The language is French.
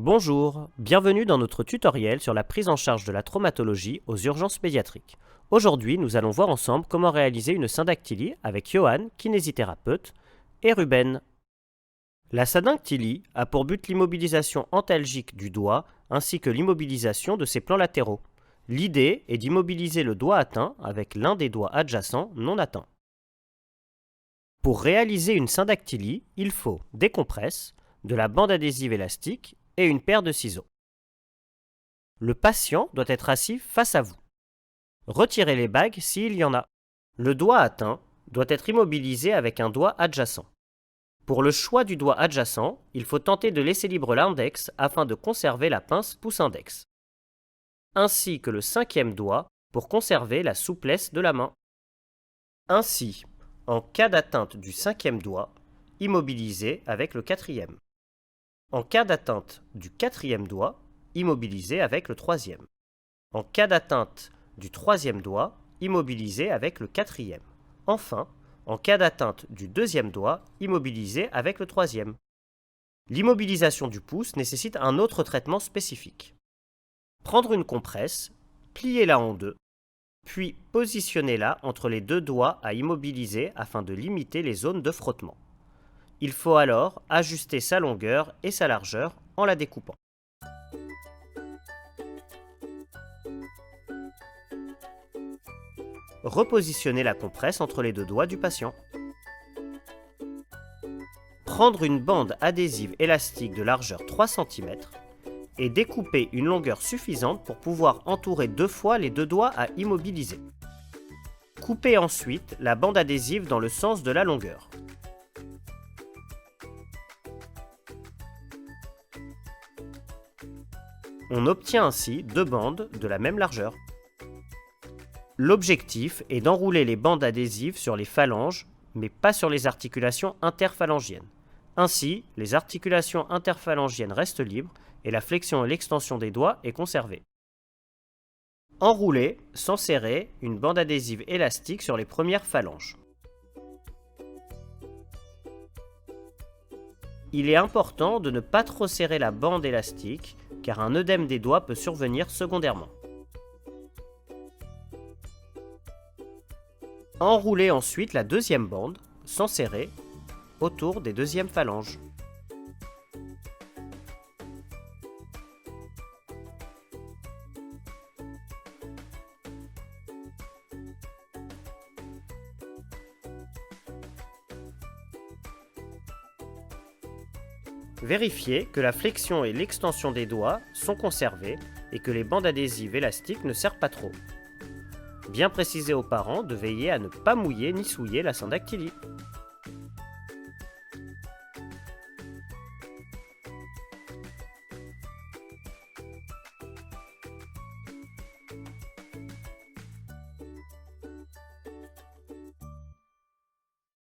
Bonjour, bienvenue dans notre tutoriel sur la prise en charge de la traumatologie aux urgences pédiatriques. Aujourd'hui, nous allons voir ensemble comment réaliser une syndactylie avec Johan, kinésithérapeute, et Ruben. La syndactylie a pour but l'immobilisation antalgique du doigt ainsi que l'immobilisation de ses plans latéraux. L'idée est d'immobiliser le doigt atteint avec l'un des doigts adjacents non atteints. Pour réaliser une syndactylie, il faut des compresses, de la bande adhésive élastique et une paire de ciseaux. Le patient doit être assis face à vous. Retirez les bagues s'il y en a. Le doigt atteint doit être immobilisé avec un doigt adjacent. Pour le choix du doigt adjacent, il faut tenter de laisser libre l'index afin de conserver la pince pouce-index, ainsi que le cinquième doigt pour conserver la souplesse de la main. Ainsi, en cas d'atteinte du cinquième doigt, immobilisez avec le quatrième. En cas d'atteinte du quatrième doigt, immobilisez avec le troisième. En cas d'atteinte du troisième doigt, immobilisez avec le quatrième. Enfin, en cas d'atteinte du deuxième doigt, immobilisez avec le troisième. L'immobilisation du pouce nécessite un autre traitement spécifique. Prendre une compresse, pliez-la en deux, puis positionnez-la entre les deux doigts à immobiliser afin de limiter les zones de frottement. Il faut alors ajuster sa longueur et sa largeur en la découpant. Repositionnez la compresse entre les deux doigts du patient. Prendre une bande adhésive élastique de largeur 3 cm et découper une longueur suffisante pour pouvoir entourer 2 fois les deux doigts à immobiliser. Coupez ensuite la bande adhésive dans le sens de la longueur. On obtient ainsi 2 bandes de la même largeur. L'objectif est d'enrouler les bandes adhésives sur les phalanges, mais pas sur les articulations interphalangiennes. Ainsi, les articulations interphalangiennes restent libres et la flexion et l'extension des doigts est conservée. Enroulez, sans serrer, une bande adhésive élastique sur les premières phalanges. Il est important de ne pas trop serrer la bande élastique, car un œdème des doigts peut survenir secondairement. Enroulez ensuite la deuxième bande, sans serrer, autour des deuxièmes phalanges. Vérifiez que la flexion et l'extension des doigts sont conservées et que les bandes adhésives élastiques ne serrent pas trop. Bien préciser aux parents de veiller à ne pas mouiller ni souiller la syndactylie.